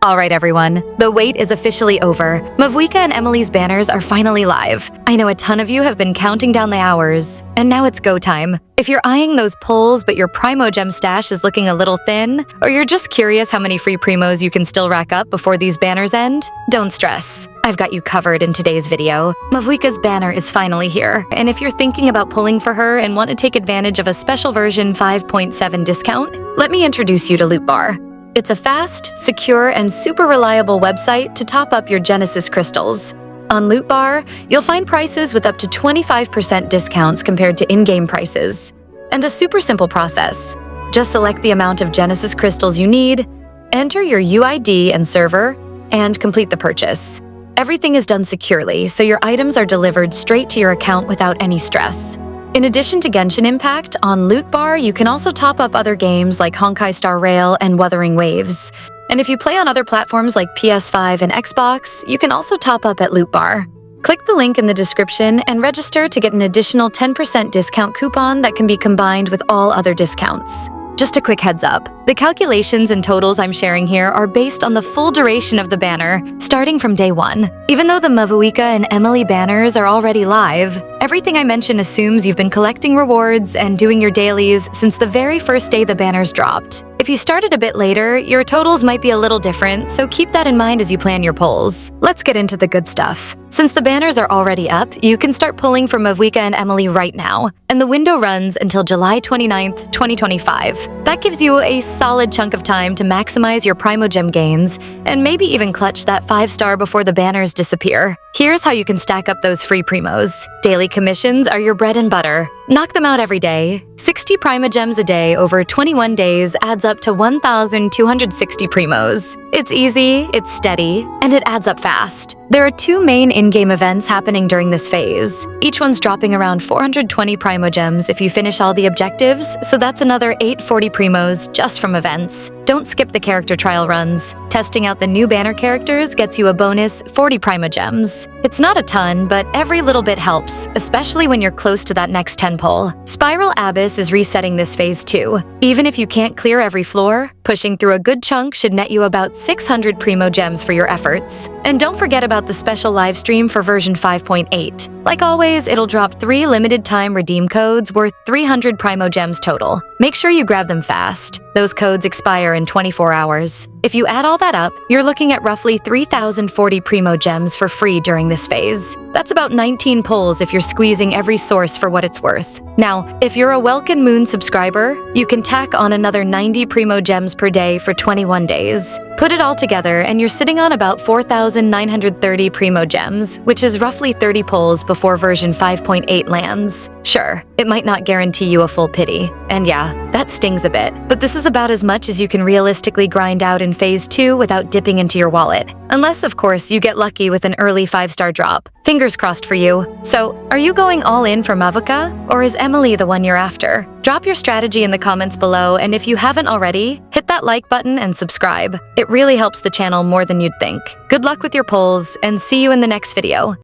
Alright everyone, the wait is officially over. Mavuika and Emily's banners are finally live. I know a ton of you have been counting down the hours, and now it's go time. If you're eyeing those pulls but your PRIMOGEM stash is looking a little thin, or you're just curious how many free primos you can still rack up before these banners end, don't stress. I've got you covered in today's video. Mavuika's banner is finally here, and if you're thinking about pulling for her and want to take advantage of a special version 5.7 discount, let me introduce you to Loot Bar. It's a fast, secure, and super reliable website to top up your Genesis crystals. On Loot Bar, you'll find prices with up to 25% discounts compared to in-game prices. And a super simple process. Just select the amount of Genesis crystals you need, enter your UID and server, and complete the purchase. Everything is done securely, so your items are delivered straight to your account without any stress. In addition to Genshin Impact, on Loot Bar you can also top up other games like Honkai Star Rail and Wuthering Waves. And if you play on other platforms like PS5 and Xbox, you can also top up at Loot Bar. Click the link in the description and register to get an additional 10% discount coupon that can be combined with all other discounts. Just a quick heads up, the calculations and totals I'm sharing here are based on the full duration of the banner, starting from day one. Even though the Mavuika and Emily banners are already live, everything I mention assumes you've been collecting rewards and doing your dailies since the very first day the banners dropped. If you started a bit later, your totals might be a little different, so keep that in mind as you plan your pulls. Let's get into the good stuff. Since the banners are already up, you can start pulling for Mavuika and Emily right now, and the window runs until July 29th, 2025. That gives you a solid chunk of time to maximize your PRIMOGEM gains, and maybe even clutch that 5-star before the banners disappear. Here's how you can stack up those free primos. Daily commissions are your bread and butter. Knock them out every day. 60 PRIMOGEMs a day over 21 days adds up to 1,260 primos. It's easy, it's steady, and it adds up fast. There are 2 main in-game events happening during this phase. Each one's dropping around 420 PRIMOGEMs if you finish all the objectives, so that's another 840 primos just from events. Don't skip the character trial runs. Testing out the new banner characters gets you a bonus 40 PRIMOGEMs. It's not a ton, but every little bit helps, especially when you're close to that next 10 pull. Spiral Abyss is resetting this phase too. Even if you can't clear every floor, pushing through a good chunk should net you about 600 PRIMOGEMs for your efforts. And don't forget about the special live stream for version 5.8. Like always, it'll drop 3 limited-time redeem codes worth 300 PRIMOGEMs total. Make sure you grab them fast. Those codes expire in 24 hours. If you add all that up, you're looking at roughly 3,040 PRIMOGEMs for free during this phase. That's about 19 pulls if you're squeezing every source for what it's worth. Now, if you're a Welkin Moon subscriber, you can tack on another 90 PRIMOGEMs per day for 21 days. Put it all together and you're sitting on about 4,930 PRIMOGEMs, which is roughly 30 pulls before version 5.8 lands. Sure, it might not guarantee you a full pity. And yeah, that stings a bit, but this is about as much as you can realistically grind out in phase 2 without dipping into your wallet. Unless, of course, you get lucky with an early 5-star drop. Fingers crossed for you. So, are you going all in for Mavuika, or is Emily the one you're after? Drop your strategy in the comments below, and if you haven't already, hit that like button and subscribe. It really helps the channel more than you'd think. Good luck with your pulls, and see you in the next video.